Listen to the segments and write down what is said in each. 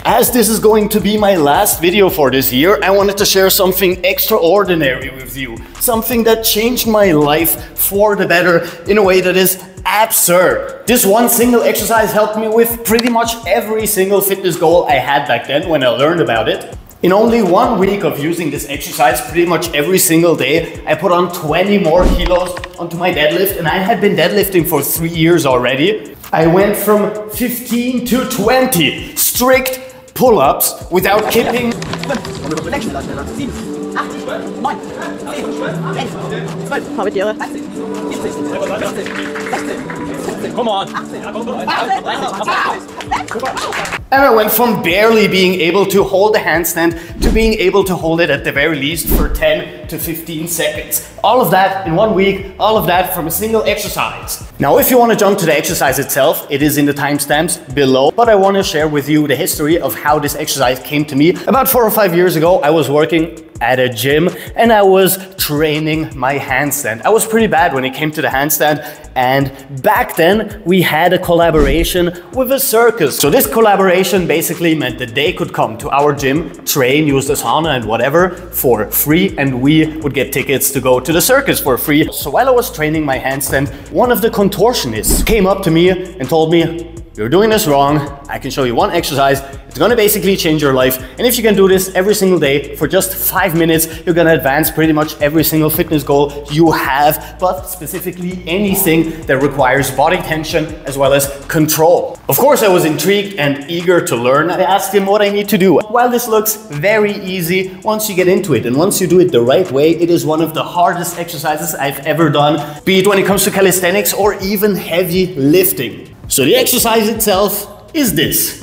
As this is going to be my last video for this year, I wanted to share something extraordinary with you. Something that changed my life for the better in a way that is absurd. This one single exercise helped me with pretty much every single fitness goal I had back then when I learned about it. In only 1 week of using this exercise pretty much every single day, I put on 20 more kilos onto my deadlift, and I had been deadlifting for 3 years already. I went from 15 to 20 strict pull-ups without kipping. Come on. And I went from barely being able to hold the handstand to being able to hold it at the very least for 10 to 15 seconds. All of that in 1 week, all of that from a single exercise. Now, if you want to jump to the exercise itself, it is in the timestamps below, but I want to share with you the history of how this exercise came to me. About 4 or 5 years ago, I was working at a gym and I was training my handstand. I was pretty bad when it came to the handstand, and back then we had a collaboration with a circus. So this collaboration basically meant that they could come to our gym, train, use the sauna and whatever for free, and we would get tickets to go to the circus for free. So while I was training my handstand, one of the contortionists came up to me and told me, "You're doing this wrong. I can show you one exercise. It's gonna basically change your life. And if you can do this every single day for just 5 minutes, you're gonna advance pretty much every single fitness goal you have, but specifically anything that requires body tension as well as control." Of course, I was intrigued and eager to learn. I asked him what I need to do. While this looks very easy, once you get into it and once you do it the right way, it is one of the hardest exercises I've ever done, be it when it comes to calisthenics or even heavy lifting. So the exercise itself is this.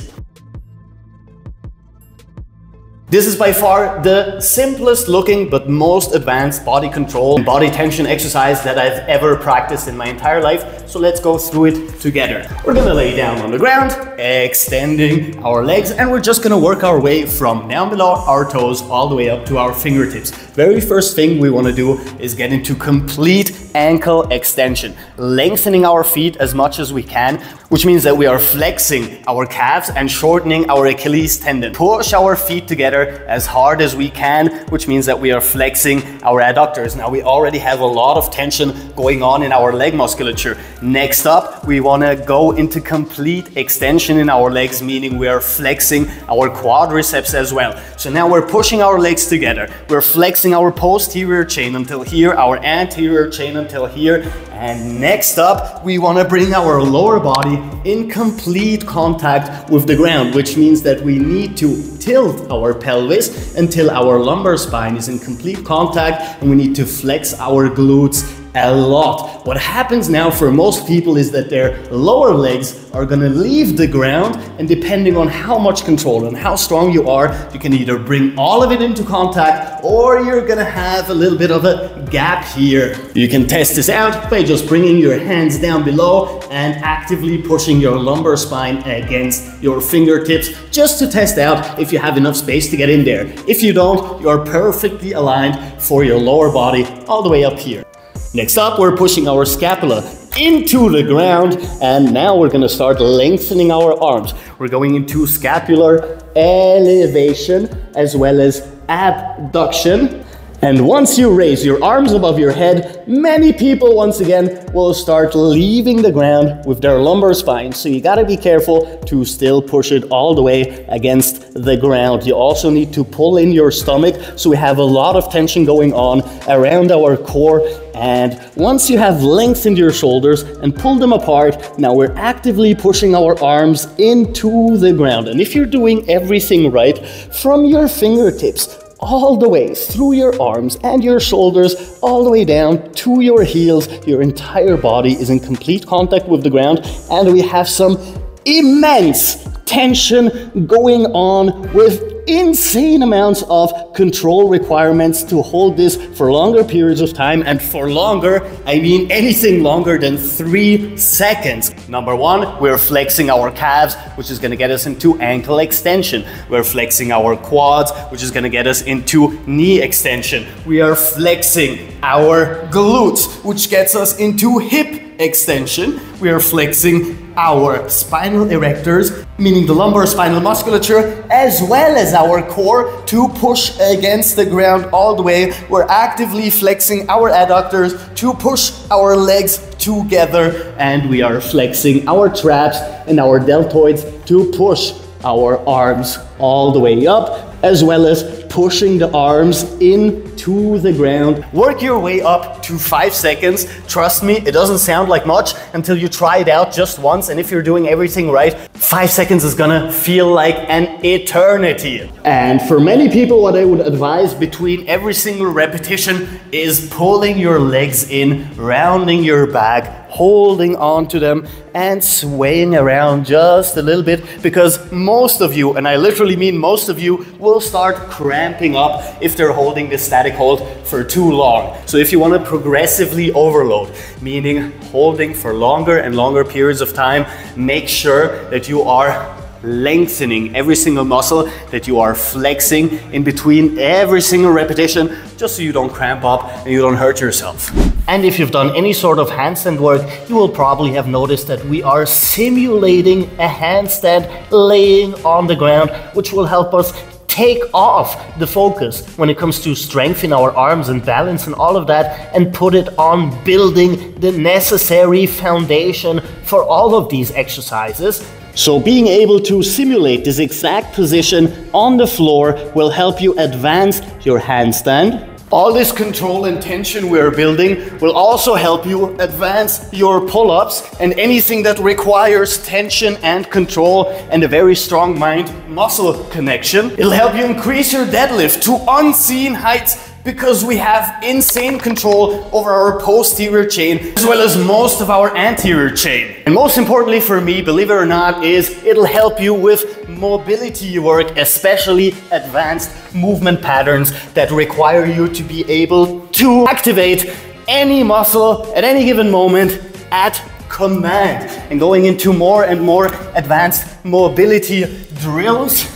This is by far the simplest looking but most advanced body control and body tension exercise that I've ever practiced in my entire life. So let's go through it together. We're gonna lay down on the ground, extending our legs, and we're just gonna work our way from down below our toes all the way up to our fingertips. Very first thing we wanna do is get into complete ankle extension, lengthening our feet as much as we can, which means that we are flexing our calves and shortening our Achilles tendon. Push our feet together as hard as we can, which means that we are flexing our adductors. Now, we already have a lot of tension going on in our leg musculature. Next up, we want to go into complete extension in our legs, meaning we are flexing our quadriceps as well. So now we're pushing our legs together. We're flexing our posterior chain until here, our anterior chain until here. And next up, we want to bring our lower body in complete contact with the ground, which means that we need to tilt our pelvis until our lumbar spine is in complete contact, and we need to flex our glutes a lot. What happens now for most people is that their lower legs are gonna leave the ground, and depending on how much control and how strong you are, you can either bring all of it into contact or you're gonna have a little bit of a gap here. You can test this out by just bringing your hands down below and actively pushing your lumbar spine against your fingertips just to test out if you have enough space to get in there. If you don't, you're perfectly aligned for your lower body all the way up here. Next up, we're pushing our scapula into the ground, and now we're gonna start lengthening our arms. We're going into scapular elevation as well as abduction. And once you raise your arms above your head, many people once again will start leaving the ground with their lumbar spine. So you gotta be careful to still push it all the way against the ground. You also need to pull in your stomach, so we have a lot of tension going on around our core. And once you have lengthened your shoulders and pulled them apart, now we're actively pushing our arms into the ground. And if you're doing everything right, from your fingertips all the way through your arms and your shoulders, all the way down to your heels, your entire body is in complete contact with the ground, and we have some immense tension going on with insane amounts of control requirements to hold this for longer periods of time. And for longer, I mean anything longer than 3 seconds. Number one, we're flexing our calves, which is gonna get us into ankle extension. We're flexing our quads, which is gonna get us into knee extension. We are flexing our glutes, which gets us into hip extension. We are flexing our spinal erectors, meaning the lumbar spinal musculature, as well as our core to push against the ground all the way. We're actively flexing our adductors to push our legs together, and we are flexing our traps and our deltoids to push our arms all the way up, as well as pushing the arms into the ground. Work your way up to 5 seconds. Trust me, it doesn't sound like much until you try it out just once, and if you're doing everything right, 5 seconds is gonna feel like an eternity. And for many people, what I would advise between every single repetition is pulling your legs in, rounding your back, holding on to them, and swaying around just a little bit, because most of you, and I literally mean most of you, will start cramping up if they're holding this static hold for too long. So if you want to progressively overload, meaning holding for longer and longer periods of time, make sure that you are lengthening every single muscle, that you are flexing in between every single repetition, just so you don't cramp up and you don't hurt yourself. And if you've done any sort of handstand work, you will probably have noticed that we are simulating a handstand laying on the ground, which will help us take off the focus when it comes to strength in our arms and balance and all of that, and put it on building the necessary foundation for all of these exercises. So being able to simulate this exact position on the floor will help you advance your handstand. All this control and tension we're building will also help you advance your pull-ups and anything that requires tension and control and a very strong mind-muscle connection. It'll help you increase your deadlift to unseen heights, because we have insane control over our posterior chain as well as most of our anterior chain. And most importantly for me, believe it or not, is it'll help you with mobility work, especially advanced movement patterns that require you to be able to activate any muscle at any given moment at command. And going into more and more advanced mobility drills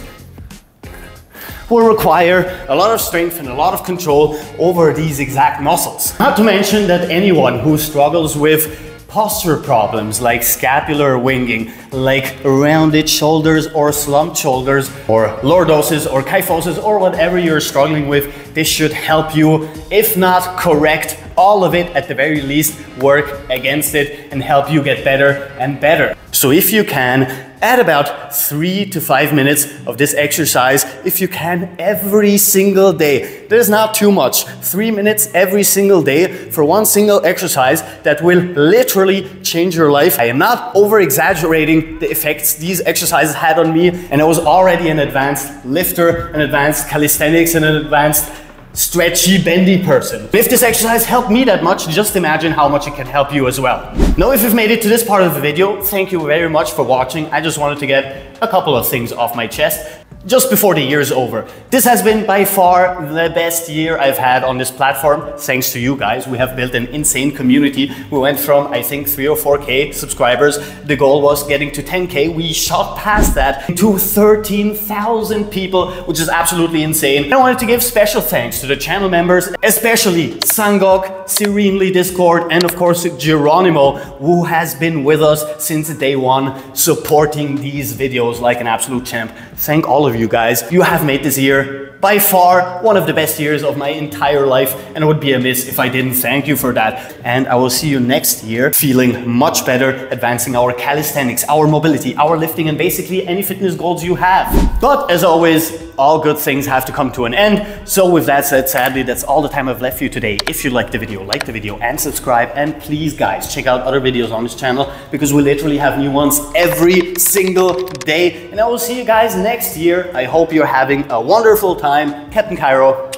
will require a lot of strength and a lot of control over these exact muscles. Not to mention that anyone who struggles with posture problems like scapular winging, like rounded shoulders or slumped shoulders, or lordosis or kyphosis, or whatever you're struggling with, this should help you, if not correct all of it, at the very least work against it and help you get better and better. So if you can, add about 3 to 5 minutes of this exercise, if you can, every single day. There's not too much. 3 minutes every single day for one single exercise that will literally change your life. I am not over-exaggerating the effects these exercises had on me, and I was already an advanced lifter, an advanced calisthenics, and an advanced stretchy, bendy person. If this exercise helped me that much, just imagine how much it can help you as well. Now, if you've made it to this part of the video, thank you very much for watching. I just wanted to get a couple of things off my chest just before the year's over. This has been by far the best year I've had on this platform. Thanks to you guys, we have built an insane community. We went from, I think, 3 or 4K subscribers. The goal was getting to 10K. We shot past that to 13,000 people, which is absolutely insane. And I wanted to give special thanks to the channel members, especially Sangok, Serenely Discord, and of course Geronimo, who has been with us since day one, supporting these videos like an absolute champ. Thank all of you guys. You have made this year by far one of the best years of my entire life, and it would be amiss if I didn't thank you for that. And I will see you next year feeling much better, advancing our calisthenics, our mobility, our lifting, and basically any fitness goals you have. But as always, all good things have to come to an end. So with that said, sadly, that's all the time I've left for you today. If you liked the video, like the video and subscribe. And please guys, check out other videos on this channel, because we literally have new ones every single day. And I will see you guys next year. I hope you're having a wonderful time. Captain Cairo,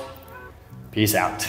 peace out.